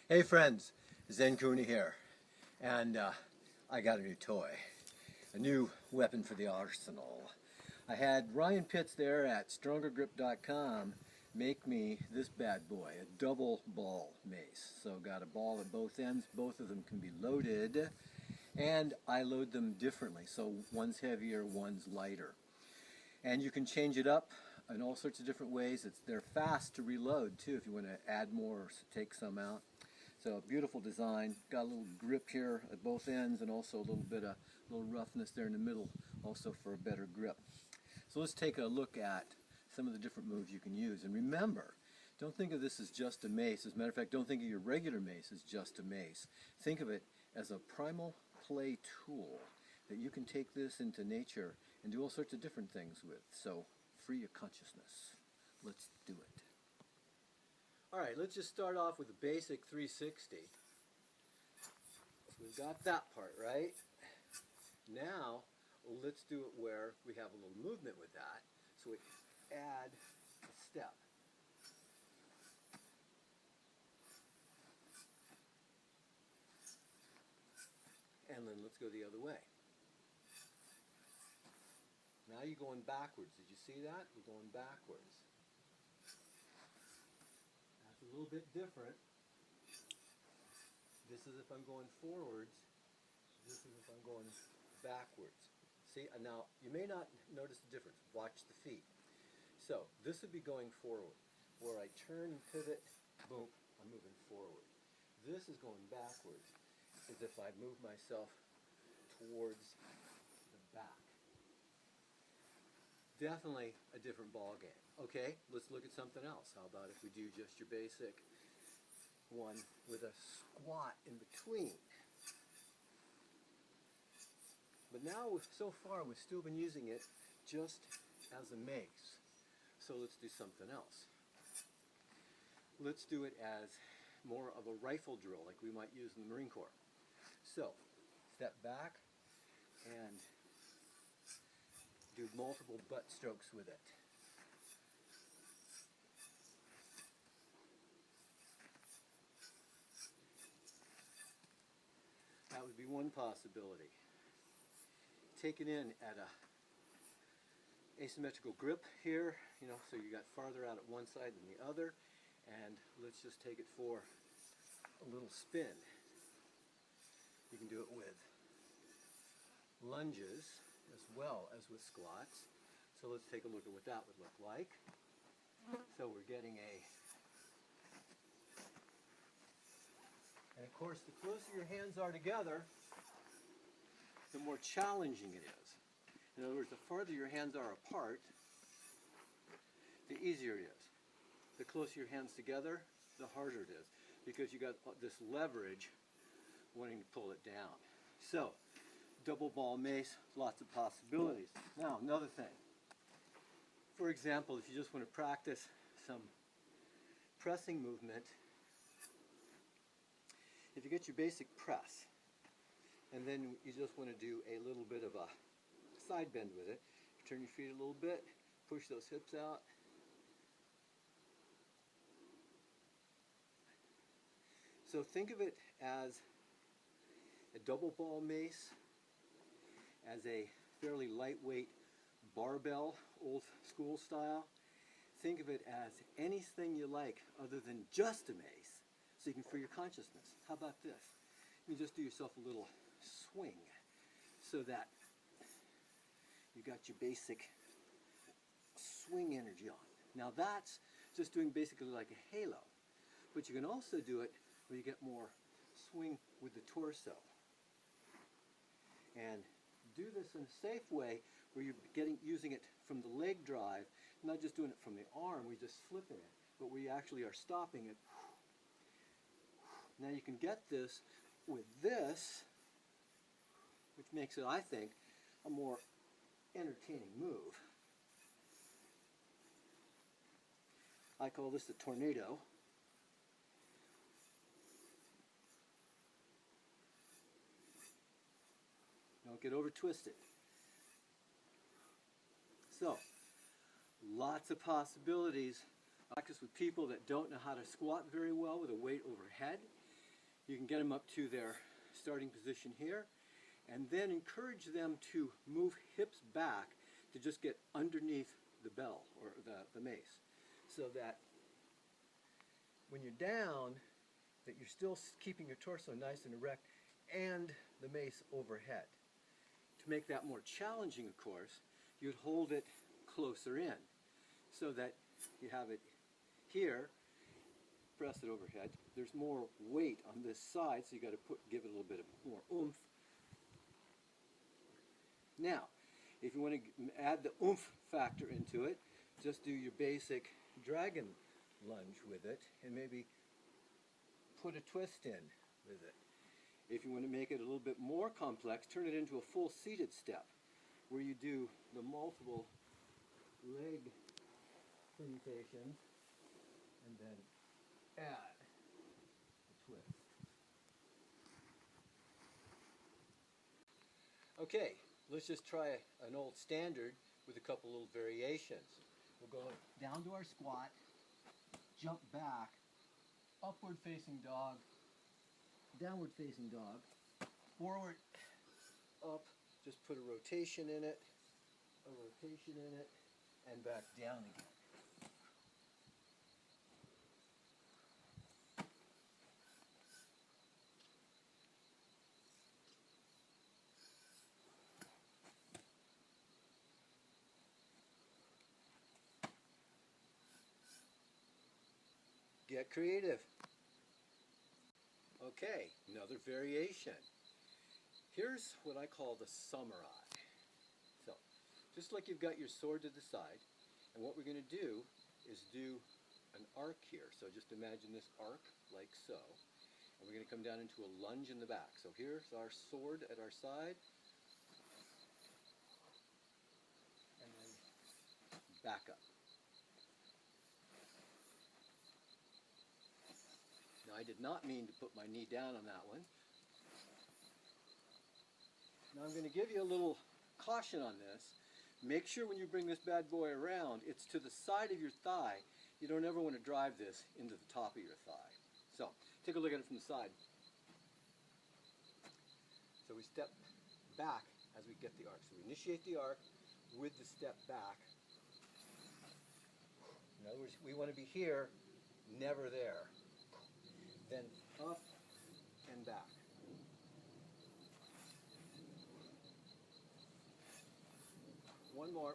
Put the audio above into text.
Hey friends, ZenKahuna here, and I got a new toy, a new weapon for the arsenal. I had Ryan Pitts there at Strongergrip.com make me this bad boy, a double ball mace. So got a ball at both ends, both of them can be loaded, and I load them differently, so one's heavier, one's lighter. And you can change it up in all sorts of different ways. They're fast to reload too if you want to add more or take some out. So beautiful design, got a little grip here at both ends and also a little bit of roughness there in the middle also for a better grip. So let's take a look at some of the different moves you can use. And remember, don't think of this as just a mace. As a matter of fact, don't think of your regular mace as just a mace. Think of it as a primal play tool that you can take this into nature and do all sorts of different things with. So free your consciousness. Let's do it. Alright, let's just start off with a basic 360. We've got that part, right? Now, let's do it where we have a little movement with that. So we add a step. And then let's go the other way. Now you're going backwards. Did you see that? We're going backwards. A little bit different. This is if I'm going forwards. This is if I'm going backwards. See, now you may not notice the difference. Watch the feet. So this would be going forward. Where I turn and pivot, boom, I'm moving forward. This is going backwards, as if I move myself towards the back. Definitely a different ball game. Okay, let's look at something else. How about if we do just your basic one with a squat in between? But now, so far, we've still been using it just as a mace. So let's do something else. Let's do it as more of a rifle drill like we might use in the Marine Corps. So, step back and do multiple butt strokes with it. That would be one possibility. Take it in at a asymmetrical grip here, so you got farther out at one side than the other, and let's just take it for a little spin. You can do it with lunges as well as with squats. So let's take a look at what that would look like. So we're getting and of course, the closer your hands are together, the more challenging it is. In other words, the farther your hands are apart, the easier it is. The closer your hands together, the harder it is, because you got this leverage wanting to pull it down. So, double ball mace, lots of possibilities. Now, another thing. For example, if you just want to practice some pressing movement, if you get your basic press, and then you just want to do a little bit of a side bend with it, turn your feet a little bit, push those hips out. So think of it as a double ball mace, as a fairly lightweight barbell, old school style. Think of it as anything you like other than just a mace, so you can free your consciousness. How about this? You just do yourself a little swing so that you got your basic swing energy on. Now that's just doing basically like a halo, but you can also do it where you get more swing with the torso. And do this in a safe way where you're using it from the leg drive, not just doing it from the arm where you're just flipping it, but where you actually are stopping it. Now you can get this with this, which makes it, I think, a more entertaining move. I call this the tornado. Don't get over twisted. So, lots of possibilities. Practice with people that don't know how to squat very well with a weight overhead. You can get them up to their starting position here, and then encourage them to move hips back to just get underneath the bell or the mace, so that when you're down, that you're still keeping your torso nice and erect and the mace overhead. To make that more challenging, of course, you'd hold it closer in so that you have it here, press it overhead. There's more weight on this side, so you got to give it a little bit of more oomph. Now, if you want to add the oomph factor into it, just do your basic dragon lunge with it and maybe put a twist in with it. If you want to make it a little bit more complex, turn it into a full seated step where you do the multiple leg permutations and then add a twist. Okay, let's just try an old standard with a couple little variations. We'll go down to our squat, jump back, upward facing dog, downward facing dog, forward, up, just put a rotation in it, and back down again. Get creative. Okay, another variation. Here's what I call the samurai. So, just like you've got your sword to the side, and what we're going to do is do an arc here. So just imagine this arc like so, and we're going to come down into a lunge in the back. So here's our sword at our side, and then back up. Now, I did not mean to put my knee down on that one. Now I'm going to give you a little caution on this. Make sure when you bring this bad boy around, it's to the side of your thigh. You don't ever want to drive this into the top of your thigh. So, take a look at it from the side. So we step back as we get the arc. So we initiate the arc with the step back. In other words, we want to be here, never there. Then up and back. One more.